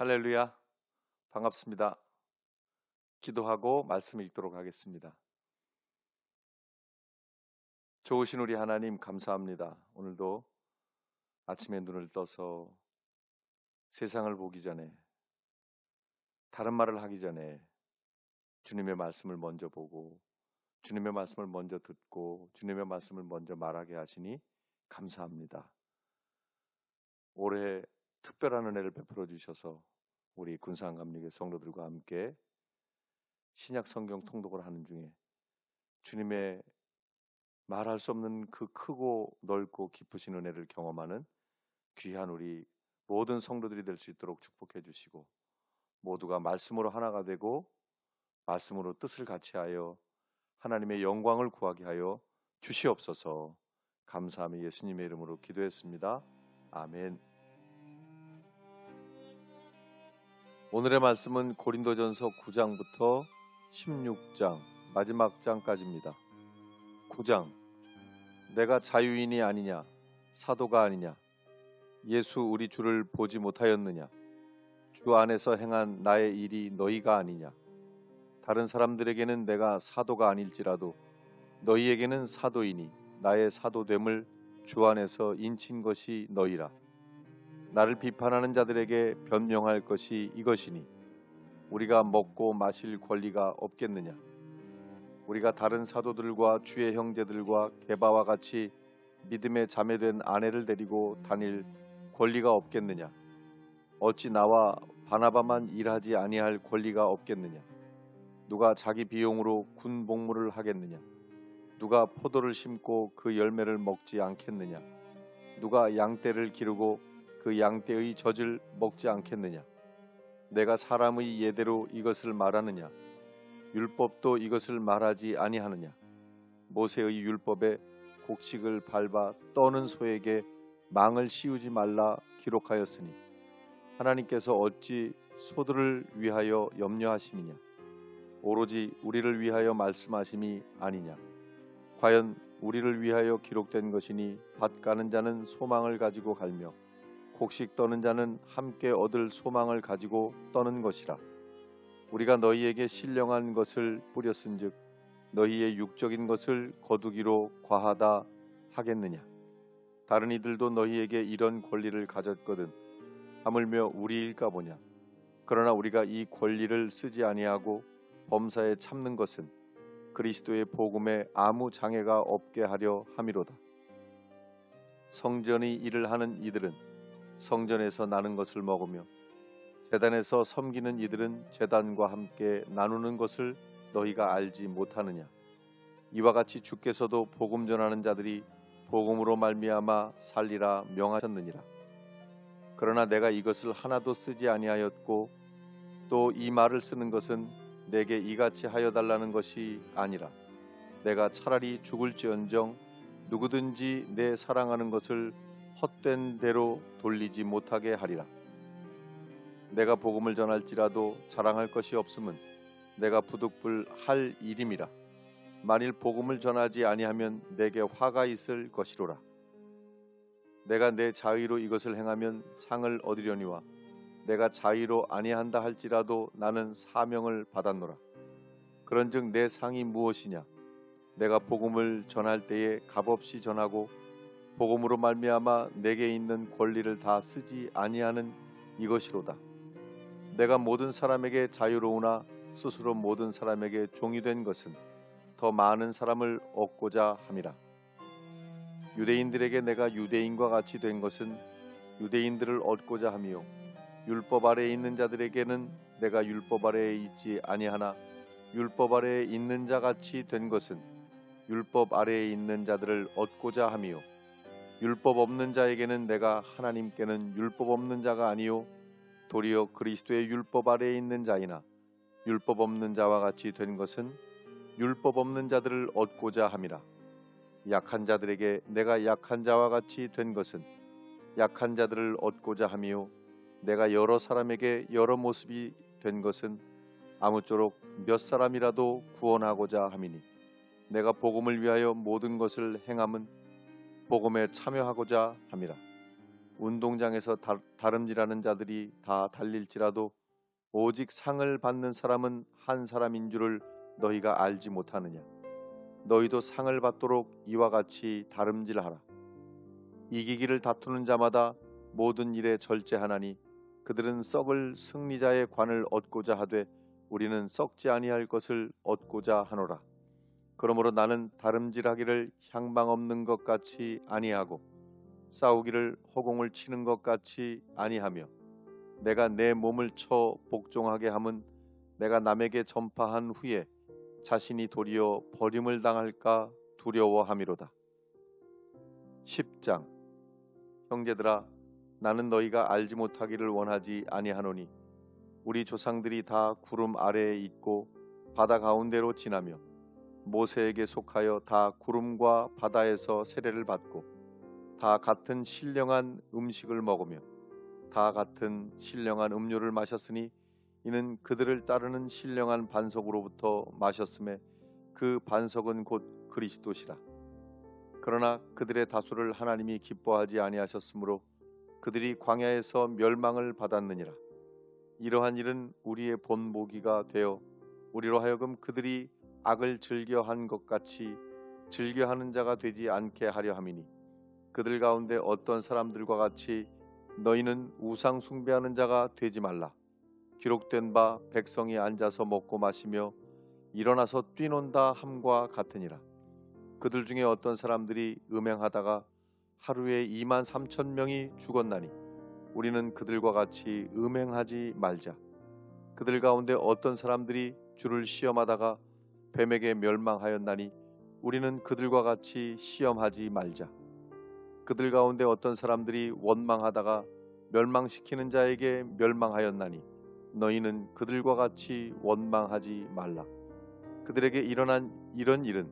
할렐루야. 반갑습니다. 기도하고 말씀 읽도록 하겠습니다. 좋으신 우리 하나님 감사합니다. 오늘도 아침에 눈을 떠서 세상을 보기 전에 다른 말을 하기 전에 주님의 말씀을 먼저 보고 주님의 말씀을 먼저 듣고 주님의 말씀을 먼저 말하게 하시니 감사합니다. 올해 특별한 은혜를 베풀어 주셔서 우리 군산감리교 성도들과 함께 신약 성경 통독을 하는 중에 주님의 말할 수 없는 그 크고 넓고 깊으신 은혜를 경험하는 귀한 우리 모든 성도들이 될 수 있도록 축복해 주시고, 모두가 말씀으로 하나가 되고 말씀으로 뜻을 같이하여 하나님의 영광을 구하게 하여 주시옵소서. 감사하며 예수님의 이름으로 기도했습니다. 아멘. 오늘의 말씀은 고린도전서 9장부터 16장 마지막 장까지입니다. 9장. 내가 자유인이 아니냐, 사도가 아니냐, 예수 우리 주를 보지 못하였느냐, 주 안에서 행한 나의 일이 너희가 아니냐, 다른 사람들에게는 내가 사도가 아닐지라도 너희에게는 사도이니 나의 사도됨을 주 안에서 인친 것이 너희라. 나를 비판하는 자들에게 변명할 것이 이것이니 우리가 먹고 마실 권리가 없겠느냐, 우리가 다른 사도들과 주의 형제들과 게바와 같이 믿음에 자매된 아내를 데리고 다닐 권리가 없겠느냐, 어찌 나와 바나바만 일하지 아니할 권리가 없겠느냐, 누가 자기 비용으로 군 복무를 하겠느냐, 누가 포도를 심고 그 열매를 먹지 않겠느냐, 누가 양떼를 기르고 그 양떼의 젖을 먹지 않겠느냐, 내가 사람의 예대로 이것을 말하느냐, 율법도 이것을 말하지 아니하느냐, 모세의 율법에 곡식을 밟아 떠는 소에게 망을 씌우지 말라 기록하였으니 하나님께서 어찌 소들을 위하여 염려하심이냐, 오로지 우리를 위하여 말씀하심이 아니냐. 과연 우리를 위하여 기록된 것이니 밭 가는 자는 소망을 가지고 갈며 곡식 떠는 자는 함께 얻을 소망을 가지고 떠는 것이라. 우리가 너희에게 신령한 것을 뿌렸은즉 너희의 육적인 것을 거두기로 과하다 하겠느냐. 다른 이들도 너희에게 이런 권리를 가졌거든 하물며 우리일까 보냐. 그러나 우리가 이 권리를 쓰지 아니하고 범사에 참는 것은 그리스도의 복음에 아무 장애가 없게 하려 함이로다. 성전의 일을 하는 이들은 성전에서 나는 것을 먹으며 제단에서 섬기는 이들은 제단과 함께 나누는 것을 너희가 알지 못하느냐. 이와 같이 주께서도 복음 전하는 자들이 복음으로 말미암아 살리라 명하셨느니라. 그러나 내가 이것을 하나도 쓰지 아니하였고 또 이 말을 쓰는 것은 내게 이같이 하여 달라는 것이 아니라 내가 차라리 죽을지언정 누구든지 내 사랑하는 것을 헛된 대로 돌리지 못하게 하리라. 내가 복음을 전할지라도 자랑할 것이 없음은 내가 부득불 할 일임이라. 만일 복음을 전하지 아니하면 내게 화가 있을 것이로라. 내가 내 자의로 이것을 행하면 상을 얻으려니와 내가 자의로 아니한다 할지라도 나는 사명을 받았노라. 그런즉 내 상이 무엇이냐. 내가 복음을 전할 때에 값없이 전하고 복음으로 말미암아 내게 있는 권리를 다 쓰지 아니하는 이것이로다. 내가 모든 사람에게 자유로우나 스스로 모든 사람에게 종이 된 것은 더 많은 사람을 얻고자 함이라. 유대인들에게 내가 유대인과 같이 된 것은 유대인들을 얻고자 함이요 율법 아래에 있는 자들에게는 내가 율법 아래에 있지 아니하나 율법 아래에 있는 자 같이 된 것은 율법 아래에 있는 자들을 얻고자 함이요 율법 없는 자에게는 내가 하나님께는 율법 없는 자가 아니요 도리어 그리스도의 율법 아래에 있는 자이나 율법 없는 자와 같이 된 것은 율법 없는 자들을 얻고자 함이라. 약한 자들에게 내가 약한 자와 같이 된 것은 약한 자들을 얻고자 함이요 내가 여러 사람에게 여러 모습이 된 것은 아무쪼록 몇 사람이라도 구원하고자 함이니 내가 복음을 위하여 모든 것을 행함은 복음에 참여하고자 함이라. 운동장에서 다름질하는 자들이 다 달릴지라도 오직 상을 받는 사람은 한 사람인 줄을 너희가 알지 못하느냐. 너희도 상을 받도록 이와 같이 다름질하라. 이기기를 다투는 자마다 모든 일에 절제하나니 그들은 썩을 승리자의 관을 얻고자 하되 우리는 썩지 아니할 것을 얻고자 하노라. 그러므로 나는 다름질하기를 향방 없는 것 같이 아니하고 싸우기를 허공을 치는 것 같이 아니하며 내가 내 몸을 쳐 복종하게 함은 내가 남에게 전파한 후에 자신이 도리어 버림을 당할까 두려워함이로다. 10장. 형제들아, 나는 너희가 알지 못하기를 원하지 아니하노니 우리 조상들이 다 구름 아래에 있고 바다 가운데로 지나며 모세에게 속하여 다 구름과 바다에서 세례를 받고 다 같은 신령한 음식을 먹으며 다 같은 신령한 음료를 마셨으니 이는 그들을 따르는 신령한 반석으로부터 마셨음에 그 반석은 곧 그리스도시라. 그러나 그들의 다수를 하나님이 기뻐하지 아니하셨으므로 그들이 광야에서 멸망을 받았느니라. 이러한 일은 우리의 본보기가 되어 우리로 하여금 그들이 악을 즐겨한 것 같이 즐겨하는 자가 되지 않게 하려 함이니 그들 가운데 어떤 사람들과 같이 너희는 우상 숭배하는 자가 되지 말라. 기록된 바 백성이 앉아서 먹고 마시며 일어나서 뛰논다 함과 같으니라. 그들 중에 어떤 사람들이 음행하다가 하루에 2만 3천 명이 죽었나니 우리는 그들과 같이 음행하지 말자. 그들 가운데 어떤 사람들이 주를 시험하다가 뱀에게 멸망하였나니 우리는 그들과 같이 시험하지 말자. 그들 가운데 어떤 사람들이 원망하다가 멸망시키는 자에게 멸망하였나니 너희는 그들과 같이 원망하지 말라. 그들에게 일어난 이런 일은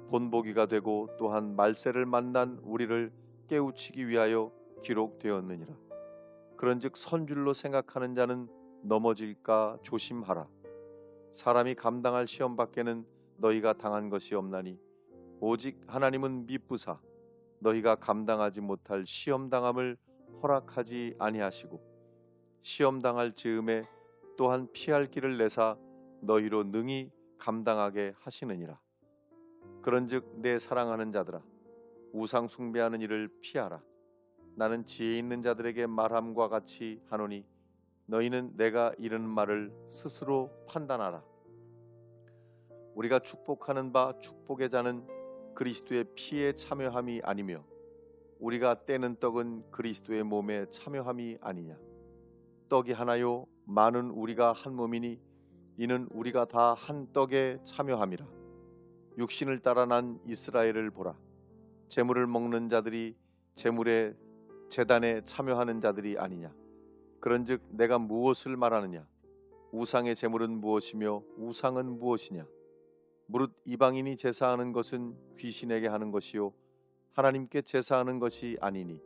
본보기가 되고 또한 말세를 만난 우리를 깨우치기 위하여 기록되었느니라. 그런즉 선줄로 생각하는 자는 넘어질까 조심하라. 사람이 감당할 시험 밖에는 너희가 당한 것이 없나니 오직 하나님은 미쁘사 너희가 감당하지 못할 시험당함을 허락하지 아니하시고 시험당할 즈음에 또한 피할 길을 내사 너희로 능히 감당하게 하시느니라. 그런즉 내 사랑하는 자들아, 우상 숭배하는 일을 피하라. 나는 지혜 있는 자들에게 말함과 같이 하노니 너희는 내가 이르는 말을 스스로 판단하라. 우리가 축복하는 바 축복의 자는 그리스도의 피에 참여함이 아니며 우리가 떼는 떡은 그리스도의 몸에 참여함이 아니냐. 떡이 하나요 많은 우리가 한 몸이니 이는 우리가 다 한 떡에 참여함이라. 육신을 따라 난 이스라엘을 보라. 제물을 먹는 자들이 제물의 제단에 참여하는 자들이 아니냐. 그런즉 내가 무엇을 말하느냐. 우상의 제물은 무엇이며 우상은 무엇이냐. 무릇 이방인이 제사하는 것은 귀신에게 하는 것이요 하나님께 제사하는 것이 아니니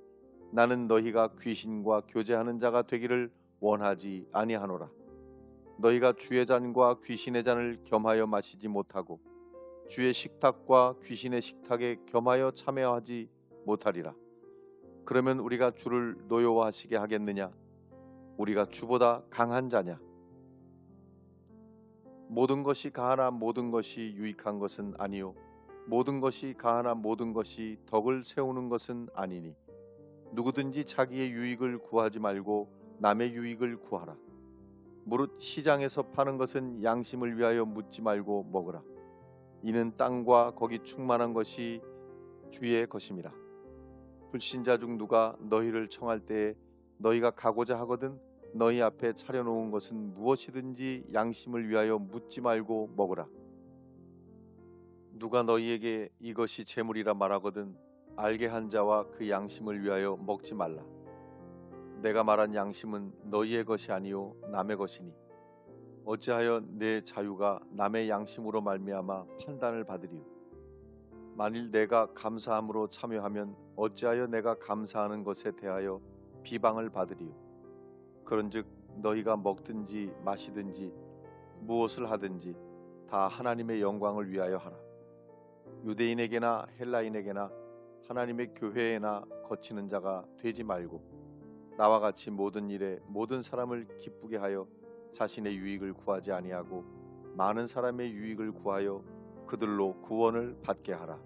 나는 너희가 귀신과 교제하는 자가 되기를 원하지 아니하노라. 너희가 주의 잔과 귀신의 잔을 겸하여 마시지 못하고 주의 식탁과 귀신의 식탁에 겸하여 참여하지 못하리라. 그러면 우리가 주를 노여워하시게 하겠느냐? 우리가 주보다 강한 자냐? 모든 것이 가하나 모든 것이 유익한 것은 아니요 모든 것이 가하나 모든 것이 덕을 세우는 것은 아니니 누구든지 자기의 유익을 구하지 말고 남의 유익을 구하라. 무릇 시장에서 파는 것은 양심을 위하여 묻지 말고 먹으라. 이는 땅과 거기 충만한 것이 주의 것임이라. 불신자 중 누가 너희를 청할 때에 너희가 가고자 하거든 너희 앞에 차려놓은 것은 무엇이든지 양심을 위하여 묻지 말고 먹으라. 누가 너희에게 이것이 재물이라 말하거든 알게 한 자와 그 양심을 위하여 먹지 말라. 내가 말한 양심은 너희의 것이 아니요 남의 것이니 어찌하여 내 자유가 남의 양심으로 말미암아 판단을 받으리요. 만일 내가 감사함으로 참여하면 어찌하여 내가 감사하는 것에 대하여 비방을 받으리요. 그런즉 너희가 먹든지 마시든지 무엇을 하든지 다 하나님의 영광을 위하여 하라. 유대인에게나 헬라인에게나 하나님의 교회에나 거치는 자가 되지 말고 나와 같이 모든 일에 모든 사람을 기쁘게 하여 자신의 유익을 구하지 아니하고 많은 사람의 유익을 구하여 그들로 구원을 받게 하라.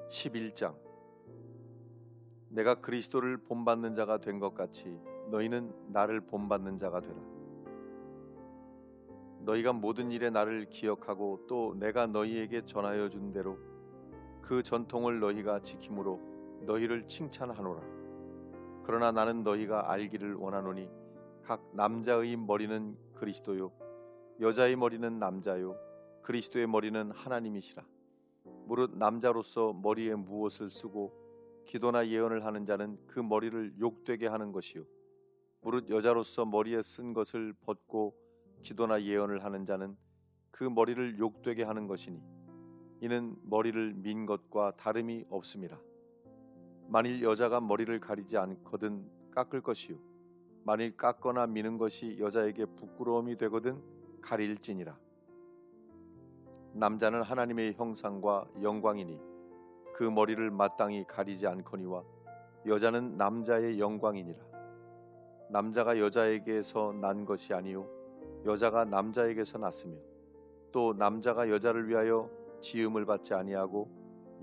11장. 내가 그리스도를 본받는 자가 된 것 같이 너희는 나를 본받는 자가 되라. 너희가 모든 일에 나를 기억하고 또 내가 너희에게 전하여 준 대로 그 전통을 너희가 지킴으로 너희를 칭찬하노라. 그러나 나는 너희가 알기를 원하노니 각 남자의 머리는 그리스도요 여자의 머리는 남자요 그리스도의 머리는 하나님이시라. 무릇 남자로서 머리에 무엇을 쓰고 기도나 예언을 하는 자는 그 머리를 욕되게 하는 것이요 무릇 여자로서 머리에 쓴 것을 벗고 기도나 예언을 하는 자는 그 머리를 욕되게 하는 것이니 이는 머리를 민 것과 다름이 없음이라. 만일 여자가 머리를 가리지 않거든 깎을 것이요 만일 깎거나 미는 것이 여자에게 부끄러움이 되거든 가릴지니라. 남자는 하나님의 형상과 영광이니 그 머리를 마땅히 가리지 않거니와 여자는 남자의 영광이니라. 남자가 여자에게서 난 것이 아니요 여자가 남자에게서 났으며 또 남자가 여자를 위하여 지음을 받지 아니하고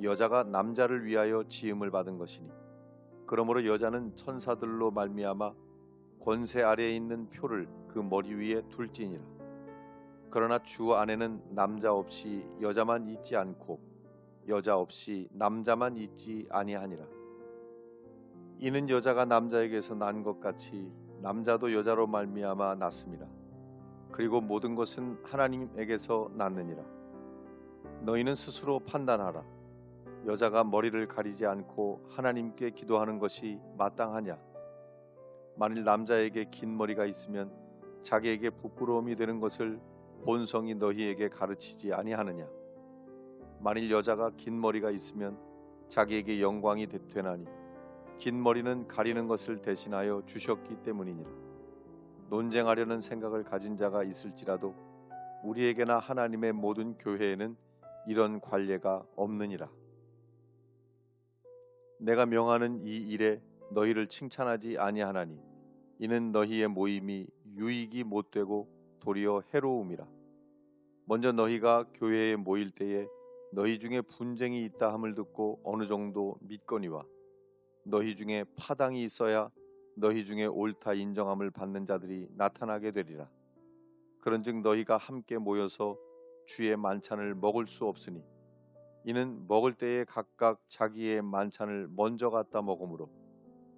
여자가 남자를 위하여 지음을 받은 것이니 그러므로 여자는 천사들로 말미암아 권세 아래에 있는 표를 그 머리 위에 둘지니라. 그러나 주 안에는 남자 없이 여자만 있지 않고 여자 없이 남자만 있지 아니하니라. 이는 여자가 남자에게서 난 것 같이 남자도 여자로 말미암아 났습니다. 그리고 모든 것은 하나님에게서 났느니라. 너희는 스스로 판단하라. 여자가 머리를 가리지 않고 하나님께 기도하는 것이 마땅하냐? 만일 남자에게 긴 머리가 있으면 자기에게 부끄러움이 되는 것을 본성이 너희에게 가르치지 아니하느냐? 만일 여자가 긴 머리가 있으면 자기에게 영광이 되나니 긴 머리는 가리는 것을 대신하여 주셨기 때문이니라. 논쟁하려는 생각을 가진 자가 있을지라도 우리에게나 하나님의 모든 교회에는 이런 관례가 없느니라. 내가 명하는 이 일에 너희를 칭찬하지 아니하나니 이는 너희의 모임이 유익이 못되고 도리어 해로움이라. 먼저 너희가 교회에 모일 때에 너희 중에 분쟁이 있다 함을 듣고 어느 정도 믿거니와 너희 중에 파당이 있어야 너희 중에 옳다 인정함을 받는 자들이 나타나게 되리라. 그런즉 너희가 함께 모여서 주의 만찬을 먹을 수 없으니 이는 먹을 때에 각각 자기의 만찬을 먼저 갖다 먹으므로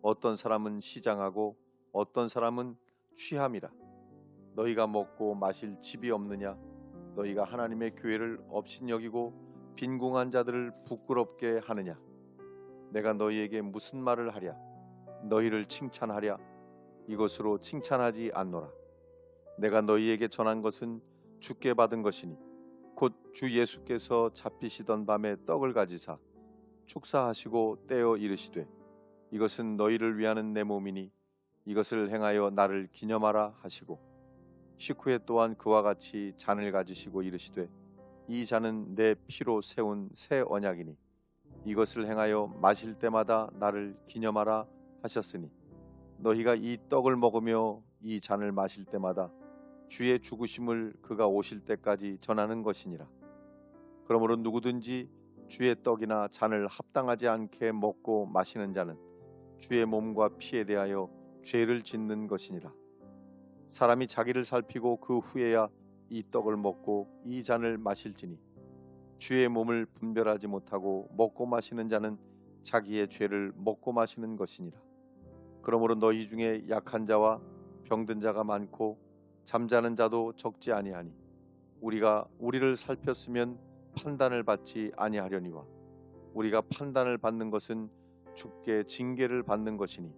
어떤 사람은 시장하고 어떤 사람은 취함이라. 너희가 먹고 마실 집이 없느냐? 너희가 하나님의 교회를 업신여기고 빈궁한 자들을 부끄럽게 하느냐? 내가 너희에게 무슨 말을 하랴? 너희를 칭찬하랴? 이것으로 칭찬하지 않노라. 내가 너희에게 전한 것은 주께 받은 것이니 곧 주 예수께서 잡히시던 밤에 떡을 가지사 축사하시고 떼어 이르시되 이것은 너희를 위하는 내 몸이니 이것을 행하여 나를 기념하라 하시고 식후에 또한 그와 같이 잔을 가지시고 이르시되 이 잔은 내 피로 세운 새 언약이니 이것을 행하여 마실 때마다 나를 기념하라 하셨으니 너희가 이 떡을 먹으며 이 잔을 마실 때마다 주의 죽으심을 그가 오실 때까지 전하는 것이니라. 그러므로 누구든지 주의 떡이나 잔을 합당하지 않게 먹고 마시는 자는 주의 몸과 피에 대하여 죄를 짓는 것이니라. 사람이 자기를 살피고 그 후에야 이 떡을 먹고 이 잔을 마실지니 주의 몸을 분별하지 못하고 먹고 마시는 자는 자기의 죄를 먹고 마시는 것이니라. 그러므로 너희 중에 약한 자와 병든 자가 많고 잠자는 자도 적지 아니하니 우리가 우리를 살폈으면 판단을 받지 아니하려니와 우리가 판단을 받는 것은 주께 징계를 받는 것이니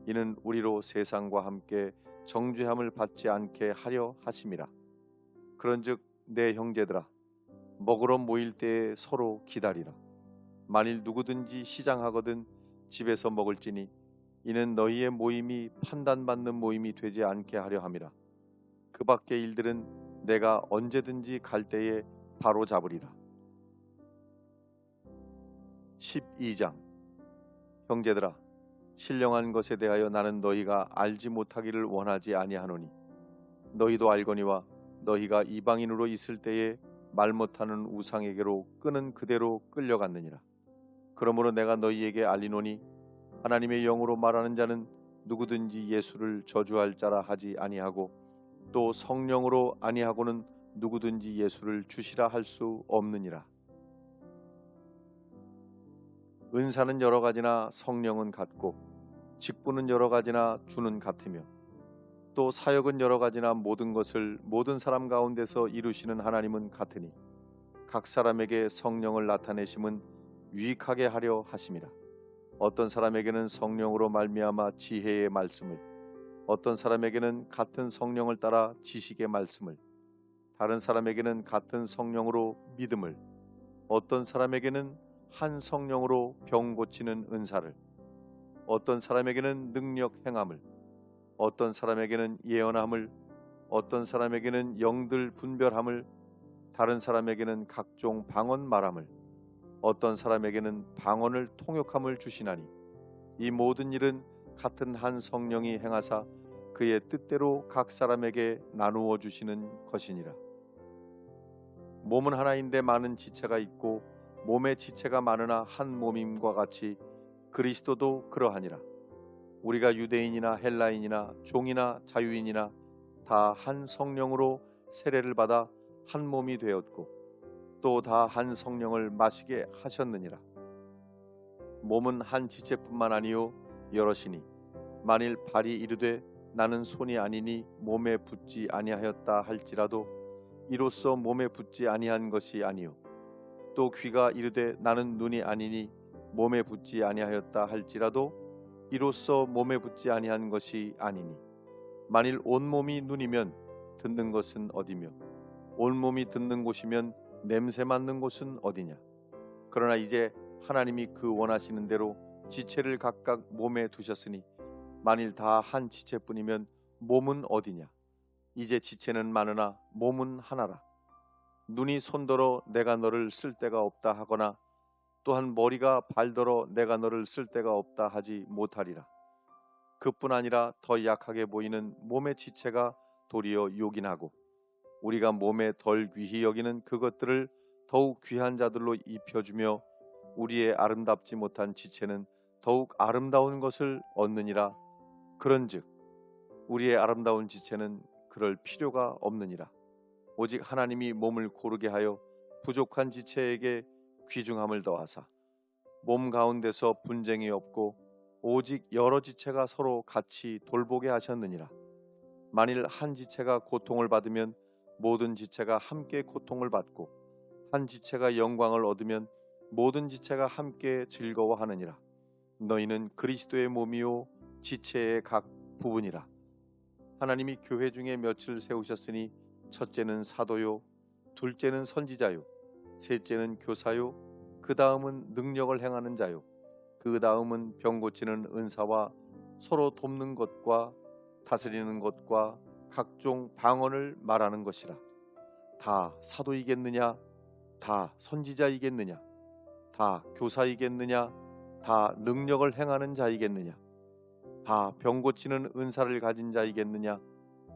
이는 우리로 세상과 함께 정죄함을 받지 않게 하려 하심이라. 그런즉 내 형제들아 먹으러 모일 때에 서로 기다리라. 만일 누구든지 시장하거든 집에서 먹을지니 이는 너희의 모임이 판단받는 모임이 되지 않게 하려 함이라. 그 밖의 일들은 내가 언제든지 갈 때에 바로 잡으리라. 12장. 형제들아 신령한 것에 대하여 나는 너희가 알지 못하기를 원하지 아니하노니 너희도 알거니와 너희가 이방인으로 있을 때에 말 못하는 우상에게로 끄는 그대로 끌려갔느니라. 그러므로 내가 너희에게 알리노니 하나님의 영으로 말하는 자는 누구든지 예수를 저주할 자라 하지 아니하고 또 성령으로 아니하고는 누구든지 예수를 주시라 할 수 없느니라. 은사는 여러 가지나 성령은 같고 직분은 여러 가지나 주는 같으며 또 사역은 여러 가지나 모든 것을 모든 사람 가운데서 이루시는 하나님은 같으니 각 사람에게 성령을 나타내심은 유익하게 하려 하심이라. 어떤 사람에게는 성령으로 말미암아 지혜의 말씀을, 어떤 사람에게는 같은 성령을 따라 지식의 말씀을, 다른 사람에게는 같은 성령으로 믿음을, 어떤 사람에게는 한 성령으로 병 고치는 은사를, 어떤 사람에게는 능력 행함을, 어떤 사람에게는 예언함을, 어떤 사람에게는 영들 분별함을, 다른 사람에게는 각종 방언 말함을, 어떤 사람에게는 방언을 통역함을 주시나니 이 모든 일은 같은 한 성령이 행하사 그의 뜻대로 각 사람에게 나누어 주시는 것이니라. 몸은 하나인데 많은 지체가 있고 몸의 지체가 많으나 한 몸임과 같이 그리스도도 그러하니라. 우리가 유대인이나 헬라인이나 종이나 자유인이나 다 한 성령으로 세례를 받아 한 몸이 되었고 또 다 한 성령을 마시게 하셨느니라. 몸은 한 지체뿐만 아니요 여럿이니 만일 발이 이르되 나는 손이 아니니 몸에 붙지 아니하였다 할지라도 이로써 몸에 붙지 아니한 것이 아니요 또 귀가 이르되 나는 눈이 아니니 몸에 붙지 아니하였다 할지라도 이로써 몸에 붙지 아니한 것이 아니니 만일 온몸이 눈이면 듣는 것은 어디며 온몸이 듣는 곳이면 냄새 맡는 곳은 어디냐. 그러나 이제 하나님이 그 원하시는 대로 지체를 각각 몸에 두셨으니 만일 다 한 지체뿐이면 몸은 어디냐. 이제 지체는 많으나 몸은 하나라. 눈이 손더러 내가 너를 쓸 데가 없다 하거나 또한 머리가 발더러 내가 너를 쓸 데가 없다 하지 못하리라. 그뿐 아니라 더 약하게 보이는 몸의 지체가 도리어 요긴하고 우리가 몸에 덜 귀히 여기는 그것들을 더욱 귀한 자들로 입혀주며 우리의 아름답지 못한 지체는 더욱 아름다운 것을 얻느니라. 그런즉 우리의 아름다운 지체는 그럴 필요가 없느니라. 오직 하나님이 몸을 고르게 하여 부족한 지체에게 귀중함을 더하사 몸 가운데서 분쟁이 없고 오직 여러 지체가 서로 같이 돌보게 하셨느니라. 만일 한 지체가 고통을 받으면 모든 지체가 함께 고통을 받고 한 지체가 영광을 얻으면 모든 지체가 함께 즐거워하느니라. 너희는 그리스도의 몸이요 지체의 각 부분이라. 하나님이 교회 중에 몇을 세우셨으니 첫째는 사도요 둘째는 선지자요 셋째는 교사요 그 다음은 능력을 행하는 자요 그 다음은 병 고치는 은사와 서로 돕는 것과 다스리는 것과 각종 방언을 말하는 것이라. 다 사도이겠느냐? 다 선지자이겠느냐? 다 교사이겠느냐? 다 능력을 행하는 자이겠느냐? 다 병 고치는 은사를 가진 자이겠느냐?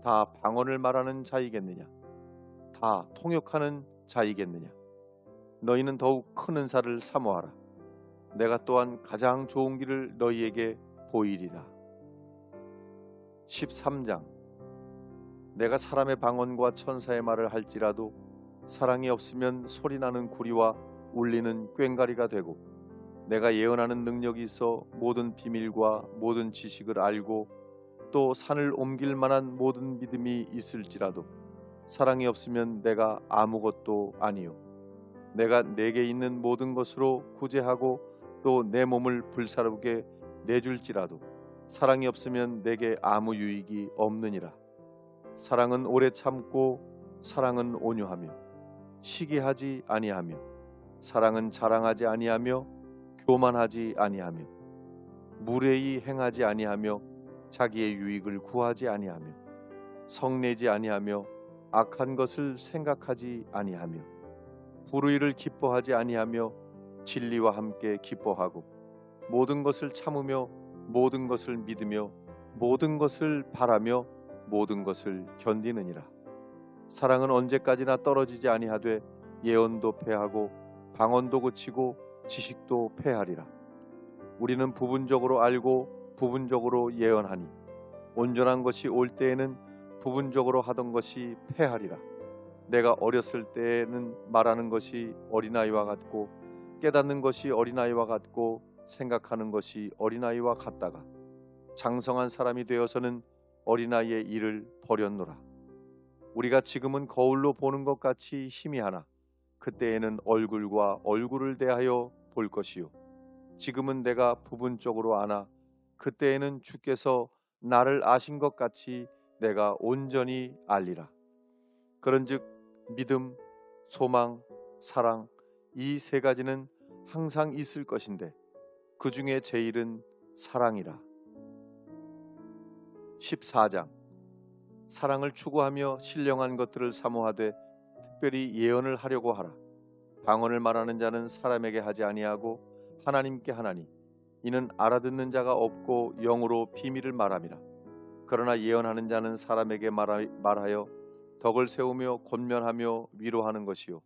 다 방언을 말하는 자이겠느냐? 다 통역하는 자이겠느냐? 너희는 더욱 큰 은사를 사모하라. 내가 또한 가장 좋은 길을 너희에게 보이리라. 13장. 내가 사람의 방언과 천사의 말을 할지라도 사랑이 없으면 소리나는 구리와 울리는 꽹과리가 되고 내가 예언하는 능력이 있어 모든 비밀과 모든 지식을 알고 또 산을 옮길 만한 모든 믿음이 있을지라도 사랑이 없으면 내가 아무것도 아니요 내가 내게 있는 모든 것으로 구제하고 또 내 몸을 불사르게 내줄지라도 사랑이 없으면 내게 아무 유익이 없느니라. 사랑은 오래 참고 사랑은 온유하며 시기하지 아니하며 사랑은 자랑하지 아니하며 교만하지 아니하며 무례히 행하지 아니하며 자기의 유익을 구하지 아니하며 성내지 아니하며 악한 것을 생각하지 아니하며 불의를 기뻐하지 아니하며 진리와 함께 기뻐하고 모든 것을 참으며 모든 것을 믿으며 모든 것을 바라며 모든 것을 견디느니라. 사랑은 언제까지나 떨어지지 아니하되 예언도 패하고 방언도 그치고 지식도 패하리라. 우리는 부분적으로 알고 부분적으로 예언하니 온전한 것이 올 때에는 부분적으로 하던 것이 패하리라. 내가 어렸을 때에는 말하는 것이 어린아이와 같고 깨닫는 것이 어린아이와 같고 생각하는 것이 어린아이와 같다가 장성한 사람이 되어서는 어린아이의 일을 버렸노라. 우리가 지금은 거울로 보는 것 같이 희미하나 그때에는 얼굴과 얼굴을 대하여 볼 것이요 지금은 내가 부분적으로 아나 그때에는 주께서 나를 아신 것 같이 내가 온전히 알리라. 그런즉 믿음, 소망, 사랑 이 세 가지는 항상 있을 것인데 그 중에 제일은 사랑이라. 14장 사랑을 추구하며 신령한 것들을 사모하되 특별히 예언을 하려고 하라. 방언을 말하는 자는 사람에게 하지 아니하고 하나님께 하나니 이는 알아듣는 자가 없고 영으로 비밀을 말함이라. 그러나 예언하는 자는 사람에게 말하여 덕을 세우며 권면하며 위로하는 것이요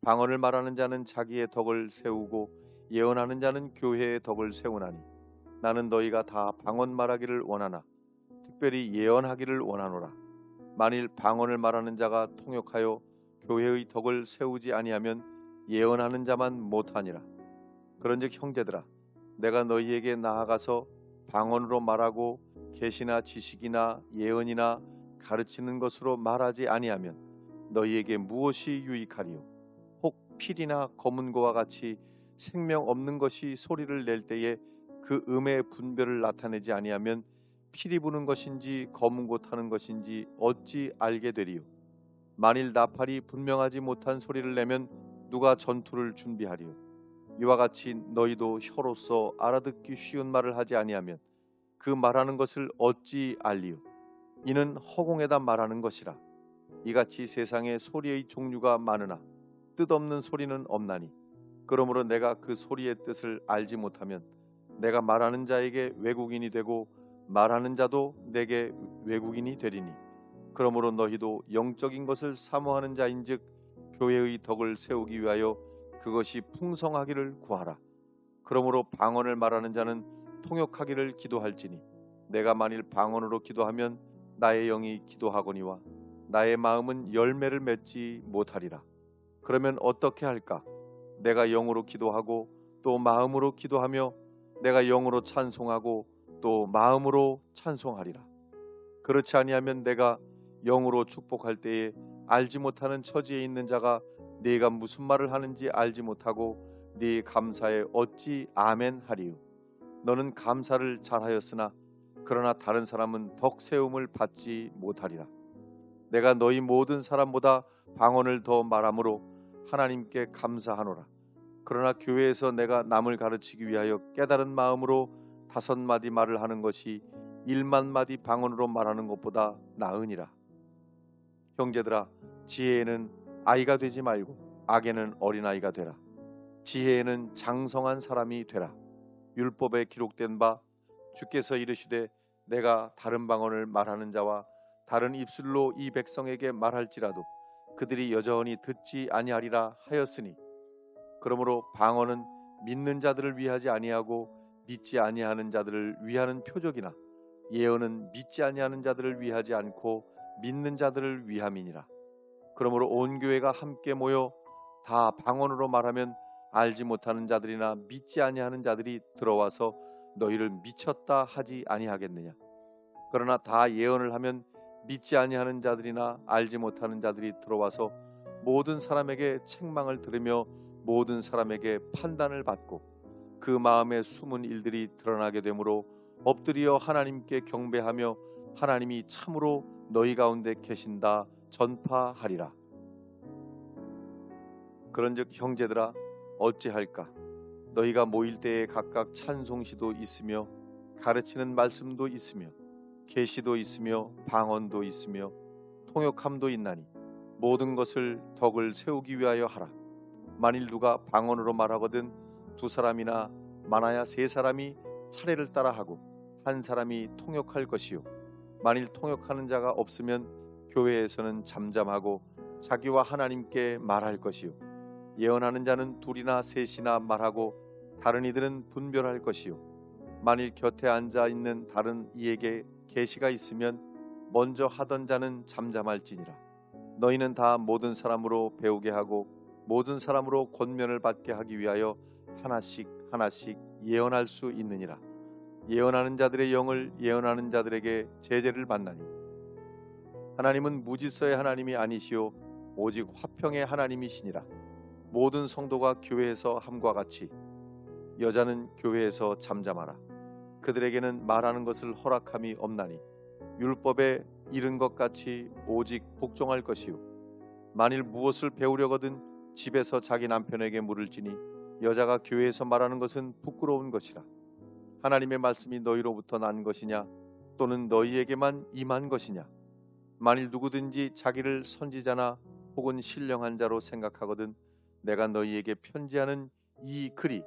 방언을 말하는 자는 자기의 덕을 세우고 예언하는 자는 교회의 덕을 세우나니 나는 너희가 다 방언 말하기를 원하나 특별히 예언하기를 원하노라. 만일 방언을 말하는 자가 통역하여 교회의 덕을 세우지 아니하면 예언하는 자만 못하니라. 그런즉 형제들아 내가 너희에게 나아가서 방언으로 말하고 계시나 지식이나 예언이나 가르치는 것으로 말하지 아니하면 너희에게 무엇이 유익하리요? 혹 필이나 검은고와 같이 생명 없는 것이 소리를 낼 때에 그 음의 분별을 나타내지 아니하면 피리 부는 것인지 검은고 타는 것인지 어찌 알게 되리요? 만일 나팔이 분명하지 못한 소리를 내면 누가 전투를 준비하리요? 이와 같이 너희도 혀로서 알아듣기 쉬운 말을 하지 아니하면 그 말하는 것을 어찌 알리요? 이는 허공에다 말하는 것이라. 이같이 세상에 소리의 종류가 많으나 뜻없는 소리는 없나니 그러므로 내가 그 소리의 뜻을 알지 못하면 내가 말하는 자에게 외국인이 되고 말하는 자도 내게 외국인이 되리니 그러므로 너희도 영적인 것을 사모하는 자인즉 교회의 덕을 세우기 위하여 그것이 풍성하기를 구하라. 그러므로 방언을 말하는 자는 통역하기를 기도할지니 내가 만일 방언으로 기도하면 나의 영이 기도하거니와 나의 마음은 열매를 맺지 못하리라. 그러면 어떻게 할까? 내가 영으로 기도하고 또 마음으로 기도하며 내가 영으로 찬송하고 또 마음으로 찬송하리라. 그렇지 아니하면 내가 영으로 축복할 때에 알지 못하는 처지에 있는 자가 네가 무슨 말을 하는지 알지 못하고 네 감사에 어찌 아멘 하리요? 너는 감사를 잘하였으나 그러나 다른 사람은 덕 세움을 받지 못하리라. 내가 너희 모든 사람보다 방언을 더 말함으로 하나님께 감사하노라. 그러나 교회에서 내가 남을 가르치기 위하여 깨달은 마음으로 5마디 말을 하는 것이 1만마디 방언으로 말하는 것보다 나으니라. 형제들아 지혜에는 아이가 되지 말고 악에는 어린아이가 되라. 지혜에는 장성한 사람이 되라. 율법에 기록된 바 주께서 이르시되 내가 다른 방언을 말하는 자와 다른 입술로 이 백성에게 말할지라도 그들이 여전히 듣지 아니하리라 하였으니 그러므로 방언은 믿는 자들을 위하지 아니하고 믿지 아니하는 자들을 위하는 표적이나 예언은 믿지 아니하는 자들을 위하지 않고 믿는 자들을 위함이니라. 그러므로 온 교회가 함께 모여 다 방언으로 말하면 알지 못하는 자들이나 믿지 아니하는 자들이 들어와서 너희를 미쳤다 하지 아니하겠느냐. 그러나 다 예언을 하면 믿지 아니하는 자들이나 알지 못하는 자들이 들어와서 모든 사람에게 책망을 들으며 모든 사람에게 판단을 받고 그 마음에 숨은 일들이 드러나게 되므로 엎드려 하나님께 경배하며 하나님이 참으로 너희 가운데 계신다 전파하리라. 그런즉 형제들아 어찌할까? 너희가 모일 때에 각각 찬송시도 있으며 가르치는 말씀도 있으며 계시도 있으며 방언도 있으며 통역함도 있나니 모든 것을 덕을 세우기 위하여 하라. 만일 누가 방언으로 말하거든 2사람이나 많아야 3사람이 차례를 따라 하고 한 사람이 통역할 것이요 만일 통역하는 자가 없으면 교회에서는 잠잠하고 자기와 하나님께 말할 것이요 예언하는 자는 둘이나 셋이나 말하고 다른 이들은 분별할 것이요 만일 곁에 앉아 있는 다른 이에게 계시가 있으면 먼저 하던 자는 잠잠할지니라. 너희는 다 모든 사람으로 배우게 하고 모든 사람으로 권면을 받게 하기 위하여 하나씩 하나씩 예언할 수 있느니라. 예언하는 자들의 영을 예언하는 자들에게 제재를 받나니 하나님은 무질서의 하나님이 아니시오 오직 화평의 하나님이시니라. 모든 성도가 교회에서 함과 같이 여자는 교회에서 잠잠하라. 그들에게는 말하는 것을 허락함이 없나니 율법에 이른 것 같이 오직 복종할 것이요 만일 무엇을 배우려거든 집에서 자기 남편에게 물을지니 여자가 교회에서 말하는 것은 부끄러운 것이라. 하나님의 말씀이 너희로부터 난 것이냐 또는 너희에게만 임한 것이냐. 만일 누구든지 자기를 선지자나 혹은 신령한 자로 생각하거든 내가 너희에게 편지하는 이 글이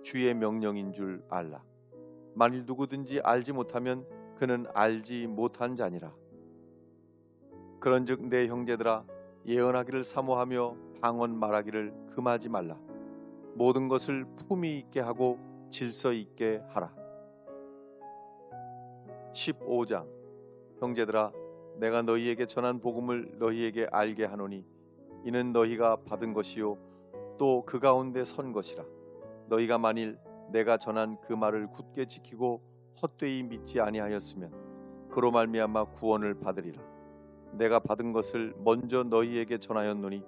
주의 명령인 줄 알라. 만일 누구든지 알지 못하면 그는 알지 못한 자니라. 그런즉 내 형제들아 예언하기를 사모하며 방언 말하기를 금하지 말라. 모든 것을 품위 있게 하고 질서 있게 하라. 15장 형제들아 내가 너희에게 전한 복음을 너희에게 알게 하노니 이는 너희가 받은 것이요 또 그 가운데 선 것이라. 너희가 만일 내가 전한 그 말을 굳게 지키고 헛되이 믿지 아니하였으면 그로 말미암아 구원을 받으리라. 내가 받은 것을 먼저 너희에게 전하였노니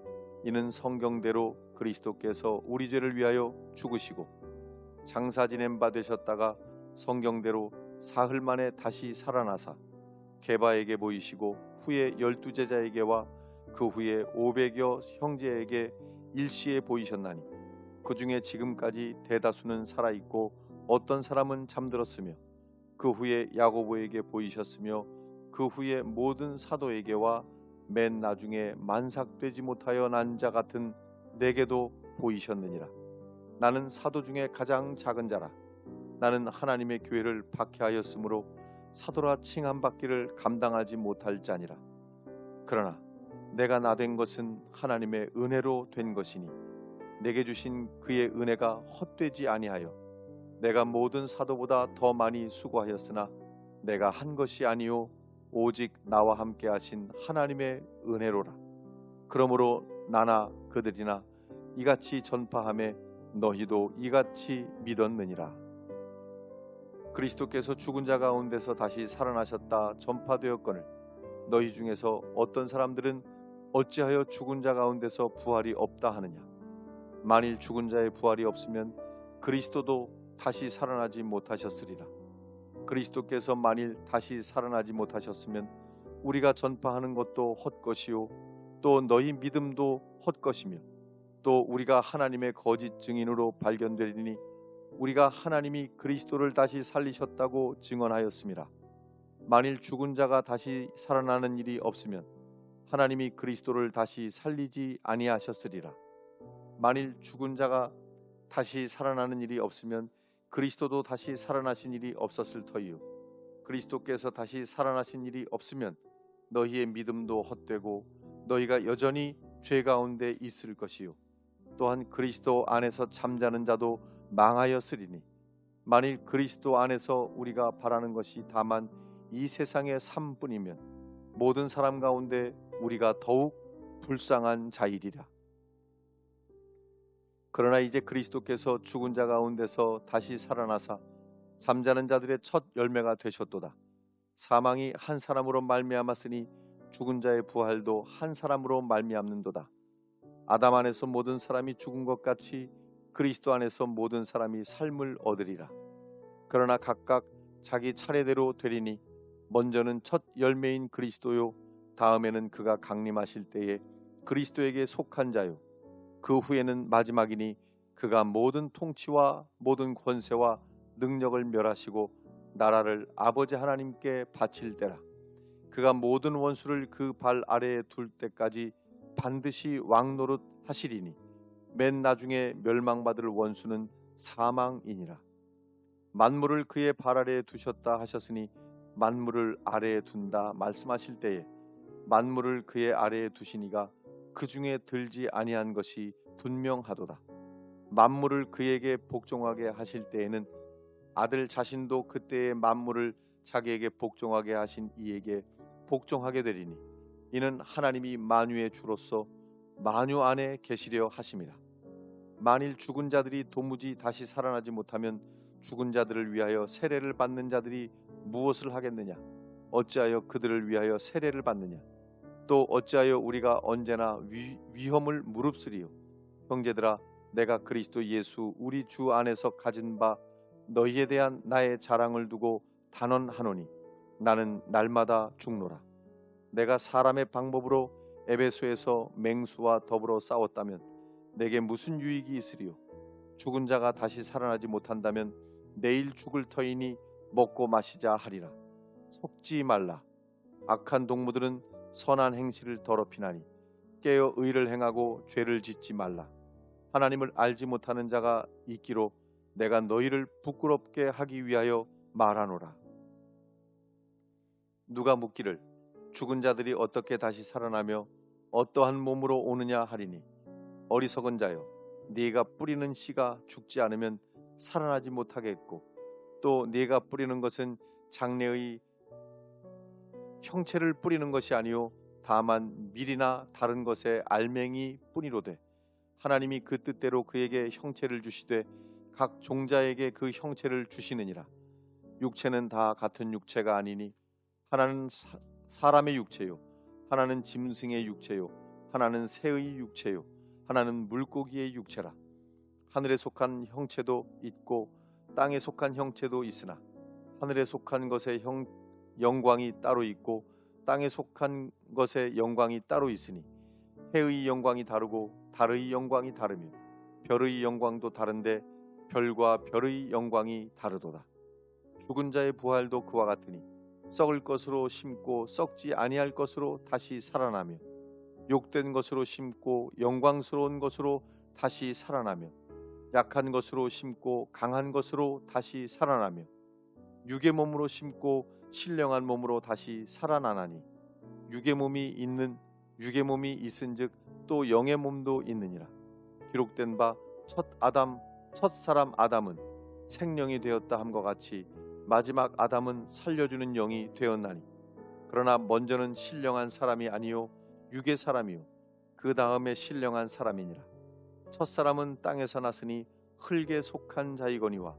이는 성경대로 그리스도께서 우리 죄를 위하여 죽으시고 장사 지낸 바 되셨다가 성경대로 사흘 만에 다시 살아나사 게바에게 보이시고 후에 12제자에게와 그 후에 500여 형제에게 일시에 보이셨나니 그 중에 지금까지 대다수는 살아있고 어떤 사람은 잠들었으며 그 후에 야고보에게 보이셨으며 그 후에 모든 사도에게와 맨 나중에 만삭되지 못하여 난 자 같은 내게도 보이셨느니라. 나는 사도 중에 가장 작은 자라. 나는 하나님의 교회를 박해하였으므로 사도라 칭함받기를 감당하지 못할 자니라. 그러나 내가 나된 것은 하나님의 은혜로 된 것이니 내게 주신 그의 은혜가 헛되지 아니하여 내가 모든 사도보다 더 많이 수고하였으나 내가 한 것이 아니요 오직 나와 함께 하신 하나님의 은혜로라. 그러므로 나나 그들이나 이같이 전파하매 너희도 이같이 믿었느니라. 그리스도께서 죽은 자 가운데서 다시 살아나셨다 전파되었거늘 너희 중에서 어떤 사람들은 어찌하여 죽은 자 가운데서 부활이 없다 하느냐. 만일 죽은 자의 부활이 없으면 그리스도도 다시 살아나지 못하셨으리라. 그리스도께서 만일 다시 살아나지 못하셨으면 우리가 전파하는 것도 헛것이요 또 너희 믿음도 헛것이며 또 우리가 하나님의 거짓 증인으로 발견되리니 우리가 하나님이 그리스도를 다시 살리셨다고 증언하였음이라. 만일 죽은 자가 다시 살아나는 일이 없으면 하나님이 그리스도를 다시 살리지 아니하셨으리라. 만일 죽은 자가 다시 살아나는 일이 없으면 그리스도도 다시 살아나신 일이 없었을 터이요 그리스도께서 다시 살아나신 일이 없으면 너희의 믿음도 헛되고 너희가 여전히 죄 가운데 있을 것이요 또한 그리스도 안에서 잠자는 자도 망하였으리니 만일 그리스도 안에서 우리가 바라는 것이 다만 이 세상의 삶뿐이면 모든 사람 가운데 우리가 더욱 불쌍한 자이리라. 그러나 이제 그리스도께서 죽은 자 가운데서 다시 살아나사 잠자는 자들의 첫 열매가 되셨도다. 사망이 한 사람으로 말미암았으니 죽은 자의 부활도 한 사람으로 말미암는도다. 아담 안에서 모든 사람이 죽은 것 같이 그리스도 안에서 모든 사람이 삶을 얻으리라. 그러나 각각 자기 차례대로 되리니 먼저는 첫 열매인 그리스도요 다음에는 그가 강림하실 때에 그리스도에게 속한 자요 그 후에는 마지막이니 그가 모든 통치와 모든 권세와 능력을 멸하시고 나라를 아버지 하나님께 바칠 때라. 그가 모든 원수를 그 발 아래에 둘 때까지 반드시 왕노릇 하시리니 맨 나중에 멸망받을 원수는 사망이니라. 만물을 그의 발 아래에 두셨다 하셨으니 만물을 아래에 둔다 말씀하실 때에 만물을 그의 아래에 두시니가 그 중에 들지 아니한 것이 분명하도다. 만물을 그에게 복종하게 하실 때에는 아들 자신도 그때의 만물을 자기에게 복종하게 하신 이에게 복종하게 되리니 이는 하나님이 만유의 주로서 만유 안에 계시려 하심이라. 만일 죽은 자들이 도무지 다시 살아나지 못하면 죽은 자들을 위하여 세례를 받는 자들이 무엇을 하겠느냐? 어찌하여 그들을 위하여 세례를 받느냐? 또 어찌하여 우리가 언제나 위험을 무릅쓰리요? 형제들아, 내가 그리스도 예수 우리 주 안에서 가진 바 너희에 대한 나의 자랑을 두고 단언하노니 나는 날마다 죽노라. 내가 사람의 방법으로 에베소에서 맹수와 더불어 싸웠다면 내게 무슨 유익이 있으리요? 죽은 자가 다시 살아나지 못한다면 내일 죽을 터이니 먹고 마시자 하리라. 속지 말라. 악한 동무들은 선한 행실을 더럽히나니 깨어 의를 행하고 죄를 짓지 말라. 하나님을 알지 못하는 자가 있기로 내가 너희를 부끄럽게 하기 위하여 말하노라. 누가 묻기를 죽은 자들이 어떻게 다시 살아나며 어떠한 몸으로 오느냐 하리니 어리석은 자여, 네가 뿌리는 씨가 죽지 않으면 살아나지 못하겠고 또 네가 뿌리는 것은 장래의 형체를 뿌리는 것이 아니요 다만 밀이나 다른 것의 알맹이 뿐이로되 하나님이 그 뜻대로 그에게 형체를 주시되 각 종자에게 그 형체를 주시느니라. 육체는 다 같은 육체가 아니니 하나는 사람의 육체요 하나는 짐승의 육체요 하나는 새의 육체요 하나는 물고기의 육체라. 하늘에 속한 형체도 있고 땅에 속한 형체도 있으나 하늘에 속한 것의 영광이 따로 있고 땅에 속한 것의 영광이 따로 있으니 해의 영광이 다르고 달의 영광이 다르며 별의 영광도 다른데 별과 별의 영광이 다르도다. 죽은 자의 부활도 그와 같으니 썩을 것으로 심고 썩지 아니할 것으로 다시 살아나며 욕된 것으로 심고 영광스러운 것으로 다시 살아나며 약한 것으로 심고 강한 것으로 다시 살아나며 육의 몸으로 심고 신령한 몸으로 다시 살아나나니 육의 몸이 있은즉 또 영의 몸도 있느니라. 기록된 바 첫 사람 아담은 생령이 되었다 함과 같이 마지막 아담은 살려주는 영이 되었나니 그러나 먼저는 신령한 사람이 아니요 육의 사람이요 그 다음에 신령한 사람이니라. 첫 사람은 땅에서 났으니 흙에 속한 자이거니와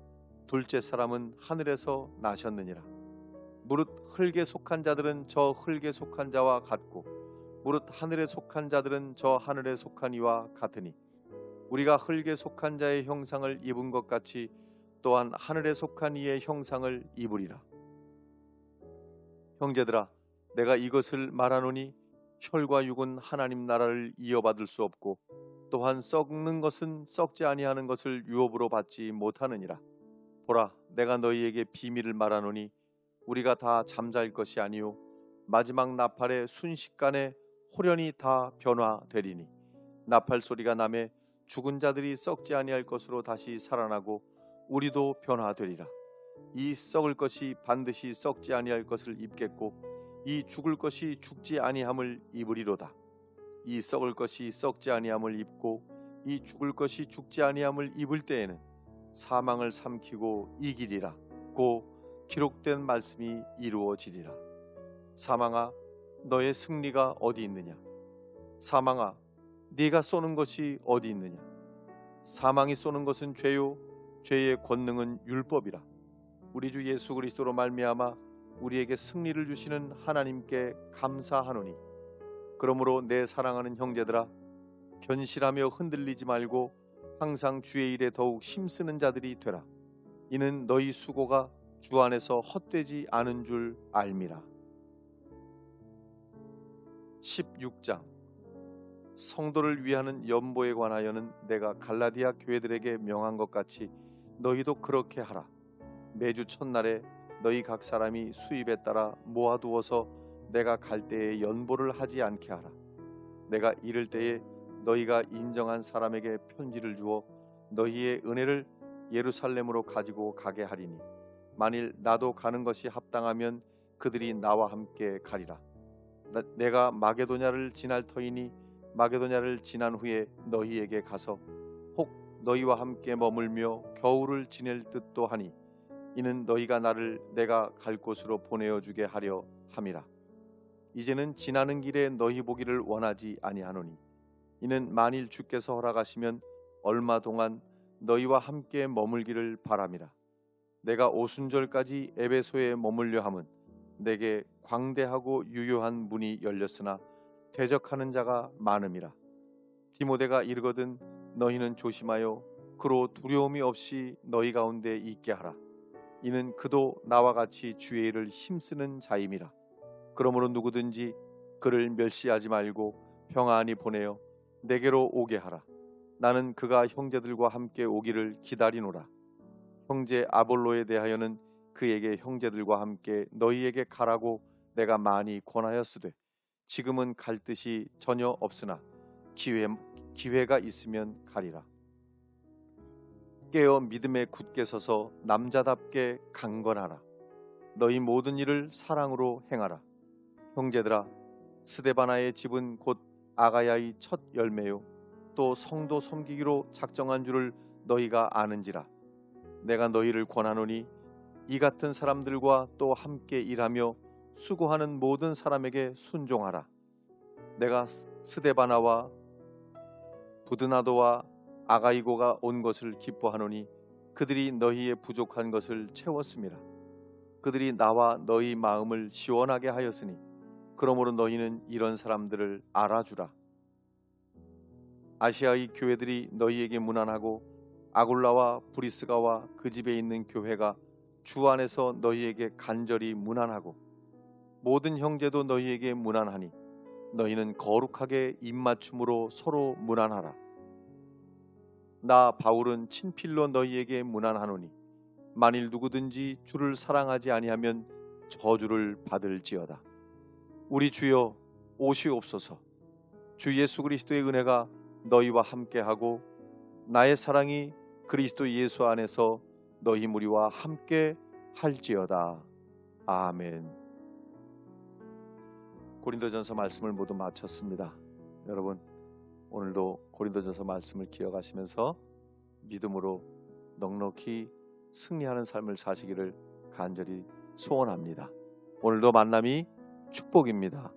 둘째 사람은 하늘에서 나셨느니라. 무릇 흙에 속한 자들은 저 흙에 속한 자와 같고 무릇 하늘에 속한 자들은 저 하늘에 속한 이와 같으니 우리가 흙에 속한 자의 형상을 입은 것 같이 또한 하늘에 속한 이의 형상을 입으리라. 형제들아, 내가 이것을 말하노니 혈과 육은 하나님 나라를 이어받을 수 없고 또한 썩는 것은 썩지 아니하는 것을 유업으로 받지 못하느니라. 보라, 내가 너희에게 비밀을 말하노니 우리가 다 잠잘 것이 아니요 마지막 나팔의 순식간에 홀연히 다 변화되리니 나팔 소리가 나매 죽은 자들이 썩지 아니할 것으로 다시 살아나고 우리도 변화되리라. 이 썩을 것이 반드시 썩지 아니할 것을 입겠고 이 죽을 것이 죽지 아니함을 입으리로다. 이 썩을 것이 썩지 아니함을 입고 이 죽을 것이 죽지 아니함을 입을 때에는 사망을 삼키고 이기리라. 고 기록된 말씀이 이루어지리라. 사망아, 너의 승리가 어디 있느냐? 사망아, 네가 쏘는 것이 어디 있느냐? 사망이 쏘는 것은 죄요 죄의 권능은 율법이라. 우리 주 예수 그리스도로 말미암아 우리에게 승리를 주시는 하나님께 감사하노니 그러므로 내 사랑하는 형제들아, 견실하며 흔들리지 말고 항상 주의 일에 더욱 힘쓰는 자들이 되라. 이는 너희 수고가 주 안에서 헛되지 않은 줄 알미라. 16장 성도를 위하는 연보에 관하여는 내가 갈라디아 교회들에게 명한 것 같이 너희도 그렇게 하라. 매주 첫날에 너희 각 사람이 수입에 따라 모아두어서 내가 갈 때에 연보를 하지 않게 하라. 내가 이를 때에 너희가 인정한 사람에게 편지를 주어 너희의 은혜를 예루살렘으로 가지고 가게 하리니 만일 나도 가는 것이 합당하면 그들이 나와 함께 가리라. 내가 마게도냐를 지날 터이니 마게도냐를 지난 후에 너희에게 가서 혹 너희와 함께 머물며 겨울을 지낼 듯도 하니 이는 너희가 나를 내가 갈 곳으로 보내어 주게 하려 함이라. 이제는 지나는 길에 너희 보기를 원하지 아니하노니 이는 만일 주께서 허락하시면 얼마 동안 너희와 함께 머물기를 바람이라. 내가 오순절까지 에베소에 머물려 함은 내게 광대하고 유효한 문이 열렸으나 대적하는 자가 많음이라. 디모데가 이르거든 너희는 조심하여 그로 두려움이 없이 너희 가운데 있게 하라. 이는 그도 나와 같이 주의 일을 힘쓰는 자임이라. 그러므로 누구든지 그를 멸시하지 말고 평안히 보내어 내게로 오게 하라. 나는 그가 형제들과 함께 오기를 기다리노라. 형제 아볼로에 대하여는 그에게 형제들과 함께 너희에게 가라고 내가 많이 권하였으되 지금은 갈 뜻이 전혀 없으나 기회가 있으면 가리라. 깨어 믿음에 굳게 서서 남자답게 강건하라. 너희 모든 일을 사랑으로 행하라. 형제들아, 스데바나의 집은 곧 아가야의 첫 열매요 또 성도 섬기기로 작정한 줄을 너희가 아는지라. 내가 너희를 권하노니 이 같은 사람들과 또 함께 일하며 수고하는 모든 사람에게 순종하라. 내가 스데바나와 부드나도와 아가이고가 온 것을 기뻐하노니 그들이 너희의 부족한 것을 채웠음이라. 그들이 나와 너희 마음을 시원하게 하였으니 그러므로 너희는 이런 사람들을 알아주라. 아시아의 교회들이 너희에게 문안하고 아굴라와 브리스가와 그 집에 있는 교회가 주 안에서 너희에게 간절히 문안하고 모든 형제도 너희에게 문안하니 너희는 거룩하게 입맞춤으로 서로 문안하라. 나 바울은 친필로 너희에게 문안하노니 만일 누구든지 주를 사랑하지 아니하면 저주를 받을지어다. 우리 주여 오시옵소서. 주 예수 그리스도의 은혜가 너희와 함께하고 나의 사랑이 그리스도 예수 안에서 너희 무리와 함께 할지어다. 아멘. 고린도전서 말씀을 모두 마쳤습니다. 여러분 오늘도 고린도전서 말씀을 기억하시면서 믿음으로 넉넉히 승리하는 삶을 사시기를 간절히 소원합니다. 오늘도 만남이 축복입니다.